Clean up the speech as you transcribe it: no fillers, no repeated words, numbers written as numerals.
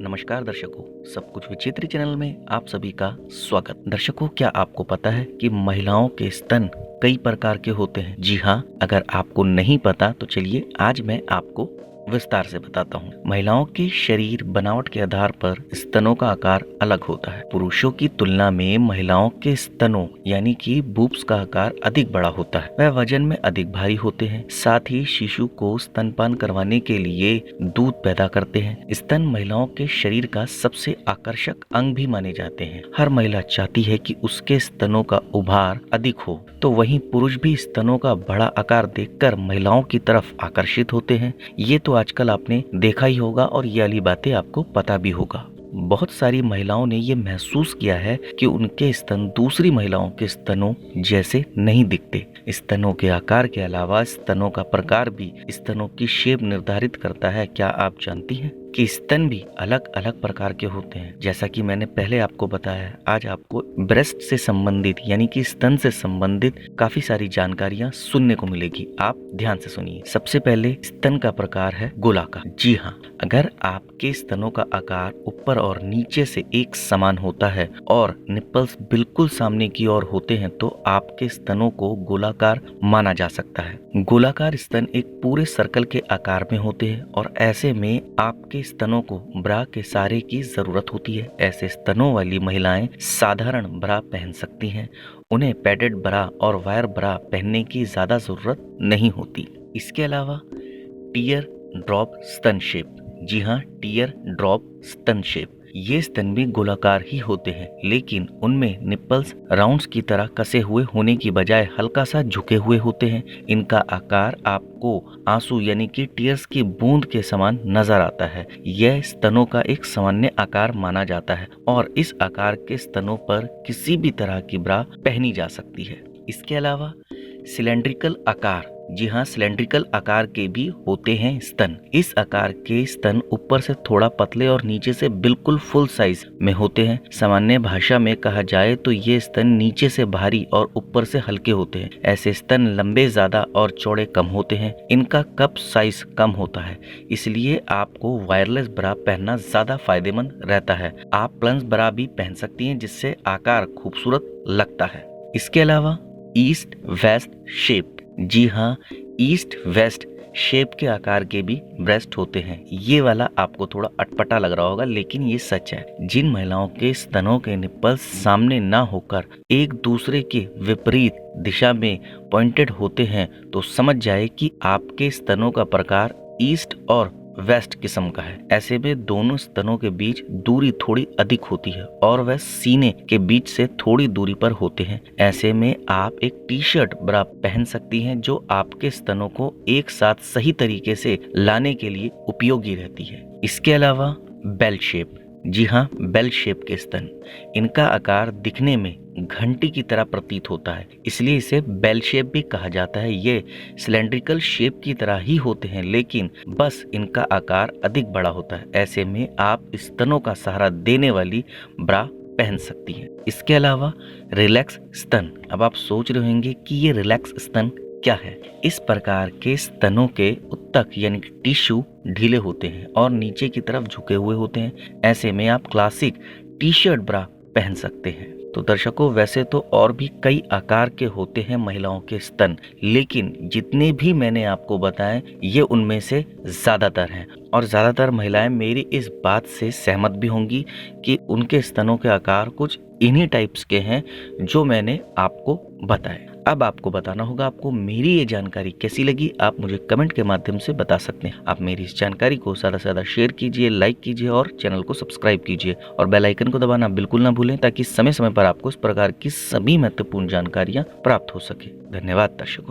नमस्कार दर्शकों, सब कुछ विचित्र चैनल में आप सभी का स्वागत। दर्शकों, क्या आपको पता है कि महिलाओं के स्तन कई प्रकार के होते हैं? जी हाँ, अगर आपको नहीं पता तो चलिए आज मैं आपको विस्तार से बताता हूँ। महिलाओं के शरीर बनावट के आधार पर स्तनों का आकार अलग होता है। पुरुषों की तुलना में महिलाओं के स्तनों यानी कि बूब्स का आकार अधिक बड़ा होता है। वह वजन में अधिक भारी होते हैं। साथ ही शिशु को स्तनपान करवाने के लिए दूध पैदा करते हैं। स्तन महिलाओं के शरीर का सबसे आकर्षक अंग भी माने जाते हैं। हर महिला चाहती है कि उसके स्तनों का उभार अधिक हो, तो वहीं पुरुष भी स्तनों का बड़ा आकार देखकर महिलाओं की तरफ आकर्षित होते हैं। ये तो आजकल आपने देखा ही होगा और ये वाली बातें आपको पता भी होगा। बहुत सारी महिलाओं ने ये महसूस किया है कि उनके स्तन दूसरी महिलाओं के स्तनों जैसे नहीं दिखते। स्तनों के आकार के अलावा स्तनों का प्रकार भी स्तनों की शेप निर्धारित करता है। क्या आप जानती हैं कि स्तन भी अलग अलग प्रकार के होते हैं? जैसा कि मैंने पहले आपको बताया, आज आपको ब्रेस्ट से संबंधित यानी कि स्तन से संबंधित काफी सारी जानकारियां सुनने को मिलेगी। आप ध्यान से सुनिए। सबसे पहले स्तन का प्रकार है गोलाकार। जी हाँ, अगर आपके स्तनों का आकार ऊपर और नीचे से एक समान होता है और निप्पल्स बिल्कुल सामने की ओर होते हैं तो आपके स्तनों को गोलाकार माना जा सकता है। गोलाकार स्तन एक पूरे सर्कल के आकार में होते हैं और ऐसे में आपके स्तनों को ब्रा के सहारे की जरूरत होती है। ऐसे स्तनों वाली महिलाएं साधारण ब्रा पहन सकती हैं। उन्हें पैडेड ब्रा और वायर ब्रा पहनने की ज्यादा जरूरत नहीं होती। इसके अलावा टीयर ड्रॉप स्तन शेप। जी हाँ, टीयर ड्रॉप स्तन शेप। ये स्तन भी गोलाकार ही होते हैं, लेकिन उनमें निप्पल्स राउंड्स की तरह कसे हुए होने की बजाय हल्का सा झुके हुए होते हैं। इनका आकार आपको आंसू यानी कि टीयर्स की बूंद के समान नजर आता है। यह स्तनों का एक सामान्य आकार माना जाता है और इस आकार के स्तनों पर किसी भी तरह की ब्रा पहनी जा सकती है। इसके अलावा सिलेंड्रिकल आकार। जी हाँ, सिलेंड्रिकल आकार के भी होते हैं स्तन। इस आकार के स्तन ऊपर से थोड़ा पतले और नीचे से बिल्कुल फुल साइज में होते हैं। सामान्य भाषा में कहा जाए तो ये स्तन नीचे से भारी और ऊपर से हल्के होते हैं। ऐसे स्तन लंबे ज्यादा और चौड़े कम होते हैं। इनका कप साइज कम होता है, इसलिए आपको वायरलेस ब्रा पहनना ज्यादा फायदेमंद रहता है। आप प्लंज ब्रा भी पहन सकती हैं, जिससे आकार खूबसूरत लगता है। इसके अलावा ईस्ट वेस्ट शेप। जी हाँ, ईस्ट वेस्ट शेप के आकार के भी ब्रेस्ट होते हैं। ये वाला आपको थोड़ा अटपटा लग रहा होगा, लेकिन ये सच है। जिन महिलाओं के स्तनों के निप्पल्स सामने ना होकर एक दूसरे के विपरीत दिशा में पॉइंटेड होते हैं तो समझ जाए कि आपके स्तनों का प्रकार ईस्ट और वेस्ट किस्म का है। ऐसे में दोनों स्तनों के बीच दूरी थोड़ी अधिक होती है और वह सीने के बीच से थोड़ी दूरी पर होते हैं। ऐसे में आप एक टी शर्ट ब्रा पहन सकती हैं जो आपके स्तनों को एक साथ सही तरीके से लाने के लिए उपयोगी रहती है। इसके अलावा बेल शेप। जी हाँ, बेल शेप के स्तन। इनका आकार दिखने में घंटी की तरह प्रतीत होता है, इसलिए इसे बेल शेप भी कहा जाता है। ये सिलेंड्रिकल शेप की तरह ही होते हैं, लेकिन बस इनका आकार अधिक बड़ा होता है। ऐसे में आप स्तनों का सहारा देने वाली ब्रा पहन सकती हैं। इसके अलावा रिलैक्स स्तन। अब आप सोच रहे होंगे कि ये रिलैक्स स्तन क्या है? इस प्रकार के स्तनों के उत्तक यानी कि टिश्यू ढीले होते हैं और नीचे की तरफ झुके हुए होते हैं। ऐसे में आप क्लासिक टी शर्ट ब्रा पहन सकते हैं। तो दर्शकों, वैसे तो और भी कई आकार के होते हैं महिलाओं के स्तन, लेकिन जितने भी मैंने आपको बताए ये उनमें से ज्यादातर हैं और ज्यादातर महिलाएं मेरी इस बात से सहमत भी होंगी कि उनके स्तनों के आकार कुछ इन्हीं टाइप्स के हैं जो मैंने आपको बताए। अब आपको बताना होगा आपको मेरी ये जानकारी कैसी लगी। आप मुझे कमेंट के माध्यम से बता सकते हैं। आप मेरी इस जानकारी को ज्यादा से ज्यादा शेयर कीजिए, लाइक कीजिए और चैनल को सब्सक्राइब कीजिए और बेल आइकन को दबाना बिल्कुल ना भूलें, ताकि समय समय पर आपको इस प्रकार की सभी महत्वपूर्ण जानकारियां प्राप्त हो सके। धन्यवाद दर्शकों।